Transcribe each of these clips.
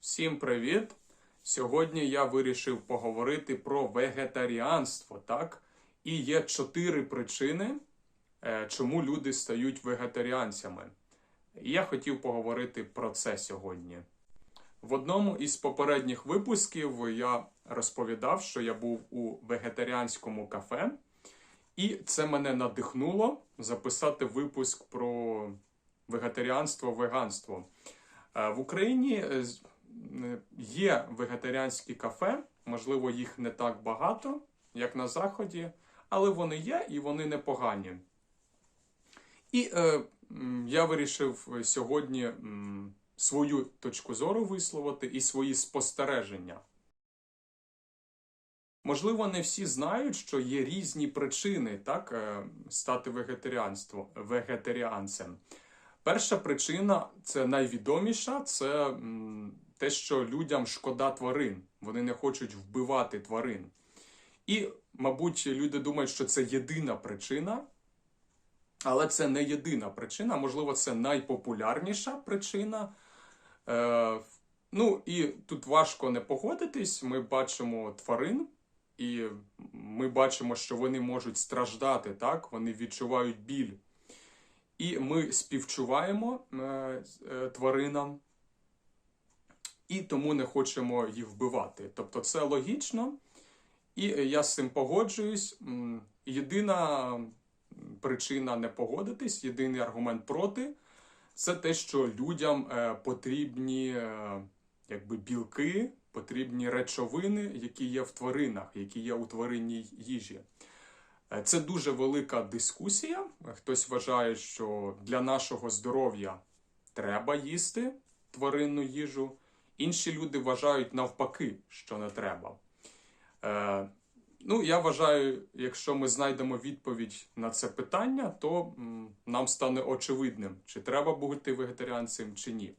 Всім привіт! Сьогодні я вирішив поговорити про вегетаріанство, так? І є 4 причини, чому люди стають вегетаріанцями. І я хотів поговорити про це сьогодні. В одному із попередніх випусків я розповідав, що я був у вегетаріанському кафе, і це мене надихнуло записати випуск про вегетаріанство, веганство. В Україні є вегетаріанські кафе, можливо, їх не так багато, як на Заході, але вони є і вони непогані. І я вирішив сьогодні свою точку зору висловити і свої спостереження. Можливо, не всі знають, що є різні причини так, стати вегетаріанцем. Перша причина, це найвідоміша, це те, що людям шкода тварин. Вони не хочуть вбивати тварин. І, мабуть, люди думають, що це єдина причина, але це не єдина причина, можливо, це найпопулярніша причина. Ну, і тут важко не погодитись, ми бачимо тварин, і ми бачимо, що вони можуть страждати, так? Вони відчувають біль. І ми співчуваємо тваринам, і тому не хочемо їх вбивати. Тобто це логічно, і я з цим погоджуюсь. Єдина причина не погодитись, єдиний аргумент проти – це те, що людям потрібні білки, потрібні речовини, які є в тваринах, які є у тваринній їжі. Це дуже велика дискусія. Хтось вважає, що для нашого здоров'я треба їсти тваринну їжу. Інші люди вважають навпаки, що не треба. Ну, я вважаю, якщо ми знайдемо відповідь на це питання, то нам стане очевидним, чи треба бути вегетаріанцем, чи ні.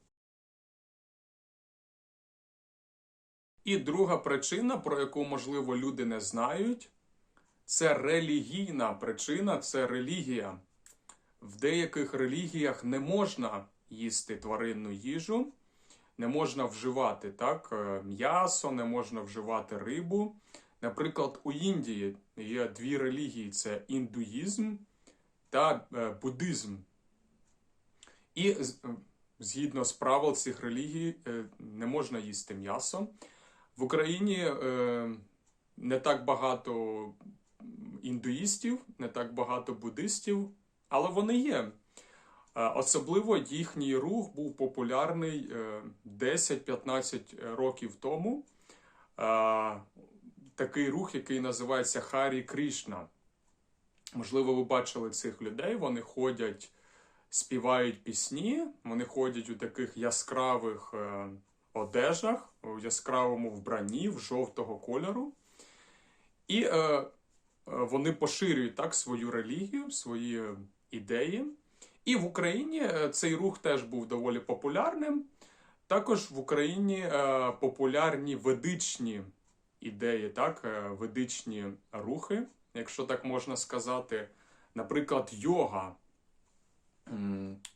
І друга причина, про яку, можливо, люди не знають, це релігійна причина, це релігія. В деяких релігіях не можна їсти тваринну їжу, не можна вживати м'ясо, не можна вживати рибу. Наприклад, у Індії є 2 релігії – це індуїзм та буддизм. І згідно з правил цих релігій не можна їсти м'ясо. В Україні не так багато індуїстів, не так багато буддистів, але вони є. Особливо їхній рух був популярний 10-15 років тому. Такий рух, який називається Харі Крішна. Можливо, ви бачили цих людей, вони ходять, співають пісні, вони ходять у таких яскравих одежах, у яскравому вбранні, в жовтого кольору. І вони поширюють свою релігію, свої ідеї. І в Україні цей рух теж був доволі популярним. Також в Україні популярні ведичні ідеї, ведичні рухи, якщо так можна сказати. Наприклад, йога.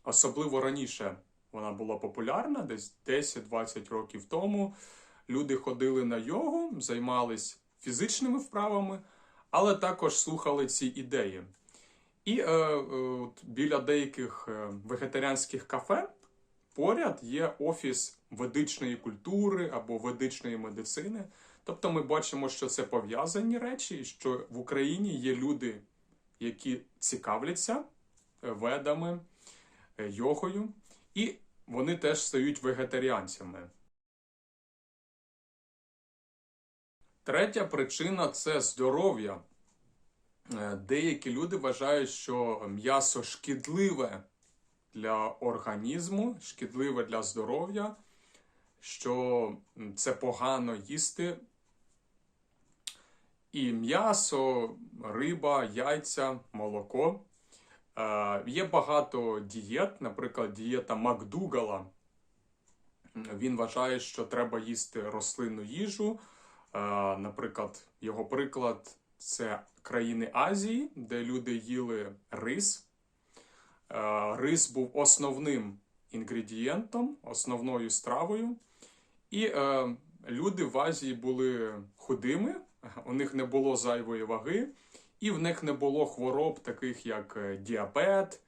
Особливо раніше вона була популярна, десь 10-20 років тому. Люди ходили на йогу, займались фізичними вправами, але також слухали ці ідеї. І біля деяких вегетаріанських кафе поряд є офіс ведичної культури або ведичної медицини. Тобто ми бачимо, що це пов'язані речі, що в Україні є люди, які цікавляться ведами, йогою, і вони теж стають вегетаріанцями. Третя причина – це здоров'я. Деякі люди вважають, що м'ясо шкідливе для організму, шкідливе для здоров'я, що це погано їсти. І м'ясо, риба, яйця, молоко. Є багато дієт, наприклад, дієта МакДугала. Він вважає, що треба їсти рослинну їжу. Наприклад, його приклад – це країни Азії, де люди їли рис. Рис був основним інгредієнтом, основною стравою. І люди в Азії були худими, у них не було зайвої ваги, і в них не було хвороб, таких як діабет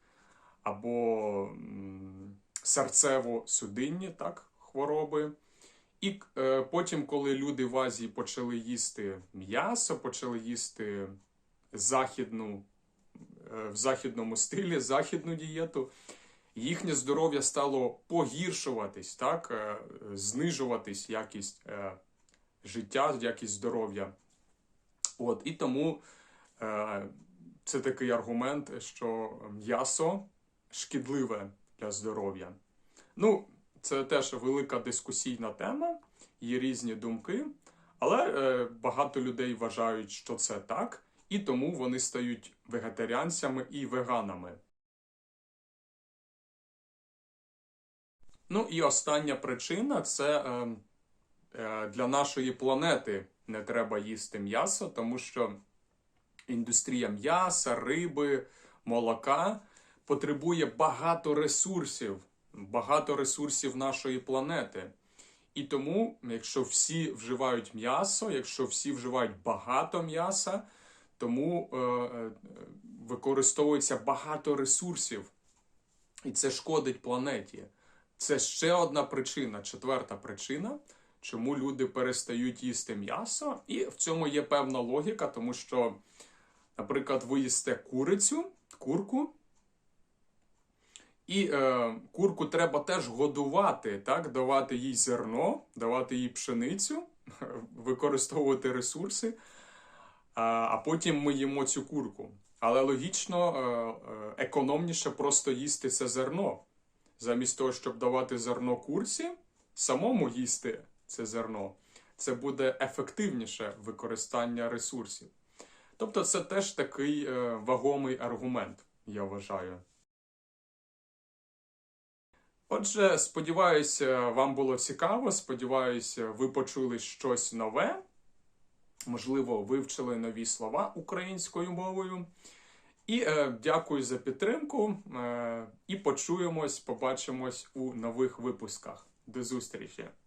або серцево-судинні хвороби. І потім, коли люди в Азії почали їсти м'ясо, почали їсти в західному стилі, західну дієту, їхнє здоров'я стало погіршуватись, знижуватись якість життя, якість здоров'я. І тому це такий аргумент, що м'ясо шкідливе для здоров'я. Це теж велика дискусійна тема, є різні думки, але багато людей вважають, що це так, і тому вони стають вегетаріанцями і веганами. І остання причина – це для нашої планети не треба їсти м'ясо, тому що індустрія м'яса, риби, молока потребує багато ресурсів нашої планети. І тому, якщо всі вживають м'ясо, якщо всі вживають багато м'яса, тому використовується багато ресурсів. І це шкодить планеті. Це ще одна причина, четверта причина, чому люди перестають їсти м'ясо. І в цьому є певна логіка, тому що, наприклад, ви їсте курку, і курку треба теж годувати, давати їй зерно, давати їй пшеницю, використовувати ресурси, а потім ми їмо цю курку. Але логічно, економніше просто їсти це зерно. Замість того, щоб давати зерно курці, самому їсти це зерно. Це буде ефективніше використання ресурсів. Тобто це теж такий вагомий аргумент, я вважаю. Отже, сподіваюся, вам було цікаво, сподіваюся, ви почули щось нове, можливо, вивчили нові слова українською мовою. І дякую за підтримку, і побачимось у нових випусках. До зустрічі!